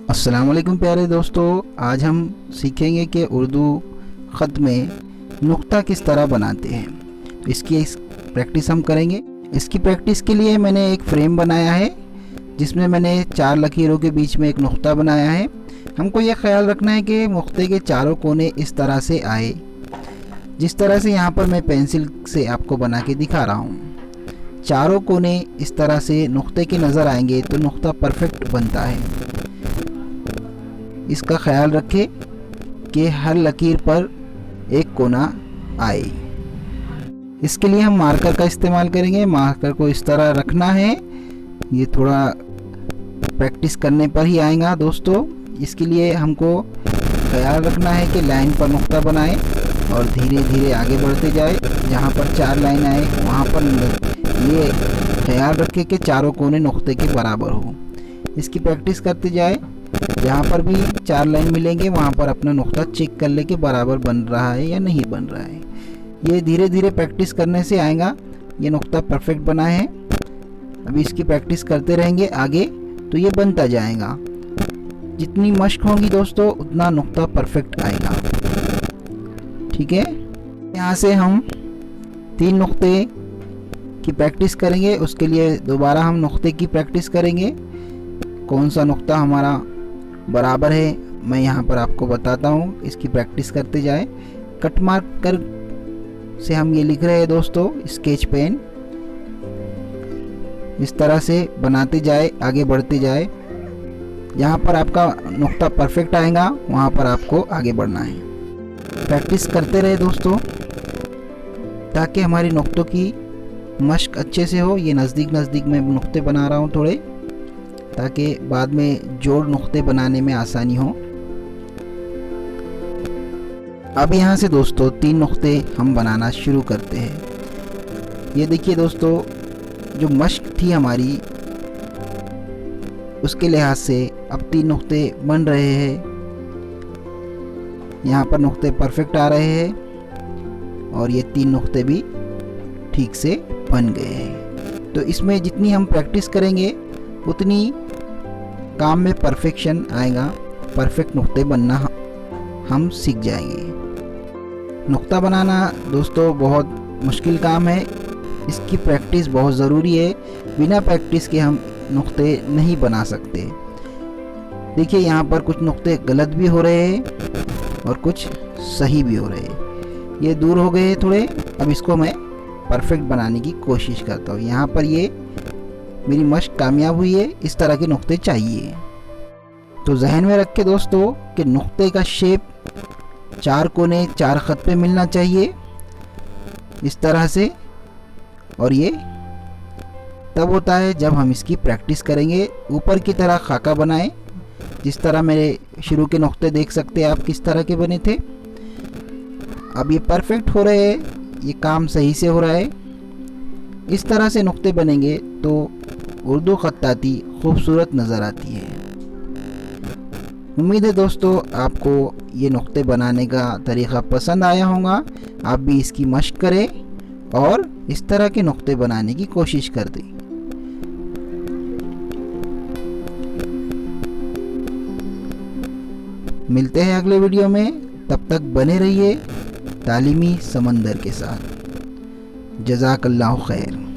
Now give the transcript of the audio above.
अस्सलामुअलैकुम प्यारे दोस्तों, आज हम सीखेंगे कि उर्दू ख़त में नुक्ता किस तरह बनाते हैं। तो इसकी प्रैक्टिस हम करेंगे। इसकी प्रैक्टिस के लिए मैंने एक फ्रेम बनाया है जिसमें मैंने 4 लकीरों के बीच में एक नुक्ता बनाया है। हमको यह ख्याल रखना है कि नुक्ते के चारों कोने इस तरह से आए, जिस तरह से यहाँ पर मैं पेंसिल से आपको बना के दिखा रहा हूँ। चारों कोने इस तरह से नुक्ते के नज़र आएंगे तो नुक्ता परफेक्ट बनता है। इसका ख्याल रखें कि हर लकीर पर एक कोना आए। इसके लिए हम मार्कर का इस्तेमाल करेंगे। मार्कर को इस तरह रखना है, ये थोड़ा प्रैक्टिस करने पर ही आएगा दोस्तों। इसके लिए हमको ख्याल रखना है कि लाइन पर नुक्ता बनाए और धीरे धीरे आगे बढ़ते जाए। जहाँ पर 4 लाइन आए वहाँ पर ये ख्याल रखें कि चारों कोने नुक्ते के बराबर हो। इसकी प्रैक्टिस करते जाए। जहाँ पर भी 4 लाइन मिलेंगे वहाँ पर अपना नुक्ता चेक कर ले कि बराबर बन रहा है या नहीं बन रहा है। ये धीरे धीरे प्रैक्टिस करने से आएगा। ये नुक्ता परफेक्ट बना है। अभी इसकी प्रैक्टिस करते रहेंगे आगे तो ये बनता जाएगा। जितनी मश्क होगी दोस्तों उतना नुक्ता परफेक्ट आएगा। ठीक है, यहाँ से हम 3 नुक्ते की प्रैक्टिस करेंगे। उसके लिए दोबारा हम नुक्ते की प्रैक्टिस करेंगे। कौन सा नुक्ता हमारा बराबर है मैं यहाँ पर आपको बताता हूँ। इसकी प्रैक्टिस करते जाए। कट मार्कर से हम ये लिख रहे हैं दोस्तों, स्केच पेन इस तरह से बनाते जाए, आगे बढ़ते जाए। जहाँ पर आपका नुक्ता परफेक्ट आएगा वहाँ पर आपको आगे बढ़ना है। प्रैक्टिस करते रहे दोस्तों ताकि हमारी नुक्तों की मश्क अच्छे से हो। ये नज़दीक नज़दीक में नुक्ते बना रहा हूँ थोड़े, ताकि बाद में जोड़ नुक्ते बनाने में आसानी हो। अब यहाँ से दोस्तों 3 नुक्ते हम बनाना शुरू करते हैं। ये देखिए दोस्तों, जो मश्क थी हमारी उसके लिहाज से अब 3 नुक्ते बन रहे हैं। यहाँ पर नुक्ते परफेक्ट आ रहे हैं और ये 3 नुक्ते भी ठीक से बन गए हैं। तो इसमें जितनी हम प्रैक्टिस करेंगे उतनी काम में परफेक्शन आएगा। परफेक्ट नुक्ते बनना हम सीख जाएंगे। नुक्ता बनाना दोस्तों बहुत मुश्किल काम है। इसकी प्रैक्टिस बहुत ज़रूरी है। बिना प्रैक्टिस के हम नुक्ते नहीं बना सकते। देखिए यहाँ पर कुछ नुक्ते गलत भी हो रहे हैं और कुछ सही भी हो रहे हैं। ये दूर हो गए थोड़े। अब इसको मैं परफेक्ट बनाने की कोशिश करता हूँ। यहाँ पर ये मेरी मश्क कामयाब हुई है। इस तरह के नुक्ते चाहिए। तो जहन में रख के दोस्तों कि नुक्ते का शेप 4 कोने 4 ख़त पे मिलना चाहिए इस तरह से। और ये तब होता है जब हम इसकी प्रैक्टिस करेंगे। ऊपर की तरह खाका बनाएं, जिस तरह मेरे शुरू के नुक्ते देख सकते हैं आप किस तरह के बने थे। अब ये परफेक्ट हो रहे हैं, ये काम सही से हो रहा है। इस तरह से नुक्ते बनेंगे तो उर्दू खत्ताती खूबसूरत नज़र आती है। उम्मीद है दोस्तों आपको ये नुक्ते बनाने का तरीक़ा पसंद आया होगा। आप भी इसकी मश्क करें और इस तरह के नुक्ते बनाने की कोशिश कर दें। मिलते हैं अगले वीडियो में। तब तक बने रहिए तालीमी समंदर के साथ। जज़ाकल्लाहु खैर।